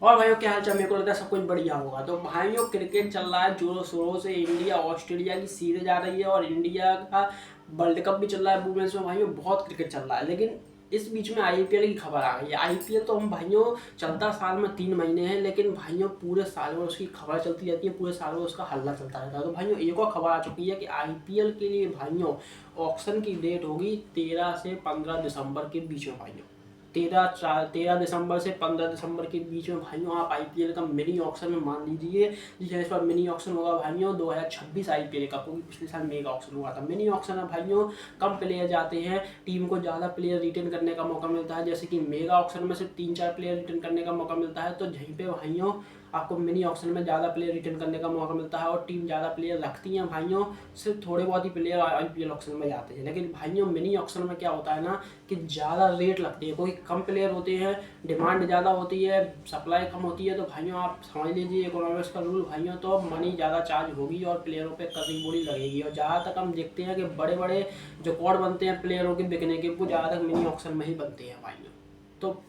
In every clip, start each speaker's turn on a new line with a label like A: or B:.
A: और भाइयों क्या हाल चाल। मेरे को लगता है सब कुछ बढ़िया होगा। तो भाइयों क्रिकेट चल रहा है जोरों शोरों से। इंडिया ऑस्ट्रेलिया की सीरीज जा रही है और इंडिया का वर्ल्ड कप भी चल रहा है वुमेन्स में। भाइयों बहुत क्रिकेट चल रहा है, लेकिन इस बीच में आईपीएल की खबर आ गई है। आईपीएल तो हम भाइयों चलता साल में 3 महीने हैं, लेकिन भाइयों पूरे साल में उसकी खबर चलती रहती है, पूरे साल में उसका हल्ला चलता रहता है। तो भाइयों एक और खबर आ चुकी है कि आईपीएल के लिए भाइयों ऑक्शन की डेट होगी 13 से 15 दिसंबर के बीच में। भाइयों 13 दिसंबर से 15 दिसंबर के बीच में भाइयों आप आईपीएल का मिनी ऑक्शन में मान लीजिए। जिस पर मिनी ऑक्शन होगा भाइयों 2026 आईपीएल का, क्योंकि पिछले साल मेगा ऑक्शन हुआ था। मिनी ऑक्शन में भाइयों कम प्लेयर जाते हैं, टीम को ज़्यादा प्लेयर रिटेन करने का मौका मिलता है। जैसे कि मेगा ऑक्शन में सिर्फ 3-4 प्लेयर रिटेन करने का मौका मिलता है, तो यहीं पे भाइयों आपको मिनी ऑक्शन में ज़्यादा प्लेयर रिटेन करने का मौका मिलता है और टीम ज़्यादा प्लेयर रखती हैं। भाइयों सिर्फ थोड़े बहुत ही प्लेयर आईपीएल ऑक्शन में जाते हैं, लेकिन भाइयों मिनी ऑक्शन में क्या होता है ना कि ज़्यादा रेट लगती है, क्योंकि कम प्लेयर होते हैं, डिमांड ज़्यादा होती है, सप्लाई कम होती है। तो भाइयों आप समझ लीजिए इकोनॉमिक्स का रूल भाइयों, तो मनी ज़्यादा चार्ज होगी और प्लेयरों पे कड़ी बुरी लगेगी। और जहाँ तक हम देखते हैं कि बड़े बड़े रिकॉर्ड बनते हैं प्लेयरों के बिकने के, वो ज़्यादातर मिनी ऑक्शन में ही बनते हैं भाइयों। तो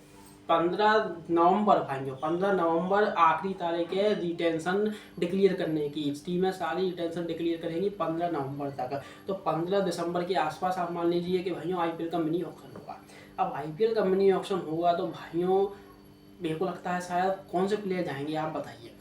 A: 15 नवंबर भाइयों 15 नवंबर आखिरी तारीख है रिटेंशन डिक्लेयर करने की। टीमें सारी रिटेंशन डिक्लेयर करेंगी 15 नवंबर तक। तो 15 दिसंबर के आसपास आप मान लीजिए कि भाइयों आईपीएल का मिनी ऑक्शन होगा। अब आईपीएल का मिनी ऑक्शन होगा तो भाइयों मेरे को लगता है शायद कौन से प्लेयर जाएंगे आप बताइए।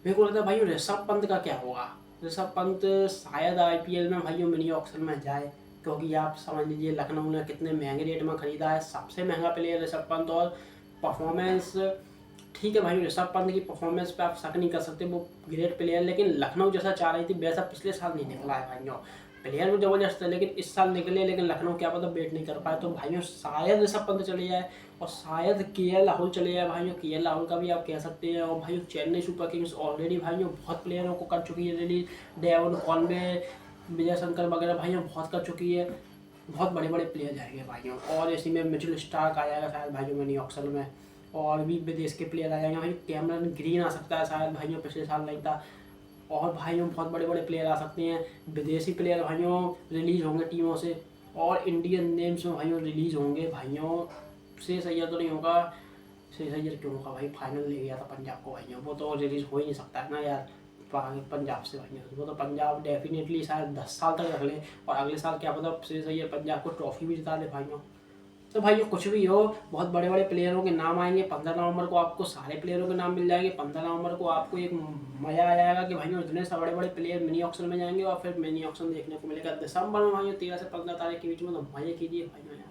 A: मेरे को लगता है भाइयों ऋषभ पंत का क्या होगा। ऋषभ पंत शायद आईपीएल में भाइयों मिनी ऑक्शन में जाए, क्योंकि आप समझ लीजिए लखनऊ ने कितने महंगे रेट में खरीदा है। सबसे महंगा प्लेयर ऋषभ पंत, और परफॉर्मेंस ठीक है भाई, ऋषभ पंत की परफॉर्मेंस पे आप शक नहीं कर सकते, वो ग्रेट प्लेयर। लेकिन लखनऊ जैसा चाह रही थी वैसा पिछले साल नहीं निकला है भाइयों। प्लेयर भी जबरदस्त है, लेकिन इस साल निकले, लेकिन लखनऊ क्या पता वेट नहीं कर पाए। तो भाइयों शायद ऋषभ पंत चले जाए और शायद केएल राहुल चले जाए भाइयों। केएल राहुल का भी आप कह सकते हैं। और भाइयों चेन्नई सुपर किंग्स ऑलरेडी भाइयों बहुत प्लेयरों को कर चुकी है release. Devon Conway, Vijay Shankar वगैरह भाइयों बहुत कर चुकी है। बहुत बड़े बड़े प्लेयर जाएंगे भाइयों। और इसी में मिचेल स्टार्क आ जाएगा शायद भाइयों मिनी ऑक्शन में। और भी विदेश के प्लेयर आ जाएंगे भाई। कैमरन ग्रीन आ सकता है शायद भाइयों, पिछले साल नहीं था। और भाइयों बहुत बड़े बड़े प्लेयर आ सकते हैं। विदेशी प्लेयर भाइयों रिलीज होंगे टीमों से, और इंडियन नेम्स में भाइयों रिलीज होंगे भाइयों। शेष अय्यर तो नहीं होगा। शेष अय्यर क्यों होगा भाई, फाइनल ले गया था पंजाब को भाइयों, वो तो रिलीज हो ही नहीं सकता है ना यार पंजाब से भाइयों। वो तो पंजाब डेफिनेटली शायद 10 साल तक रख ले, और अगले साल क्या पता शेष अय्यर पंजाब को ट्रॉफी भी जिता दे भाइयों। तो भाइयों कुछ भी हो, बहुत बड़े बड़े प्लेयरों के नाम आएंगे। 15 नवंबर को आपको सारे प्लेयरों के नाम मिल जाएंगे। 15 नवंबर को आपको एक मज़ा आ जाएगा कि भाइयों इतने से बड़े बड़े प्लेयर मिनी ऑक्शन में जाएंगे, और फिर मिनी ऑक्शन देखने को मिलेगा दिसंबर में भाइयों 13 से 15 तारीख के बीच में। तो मजे कीजिए भाइयों।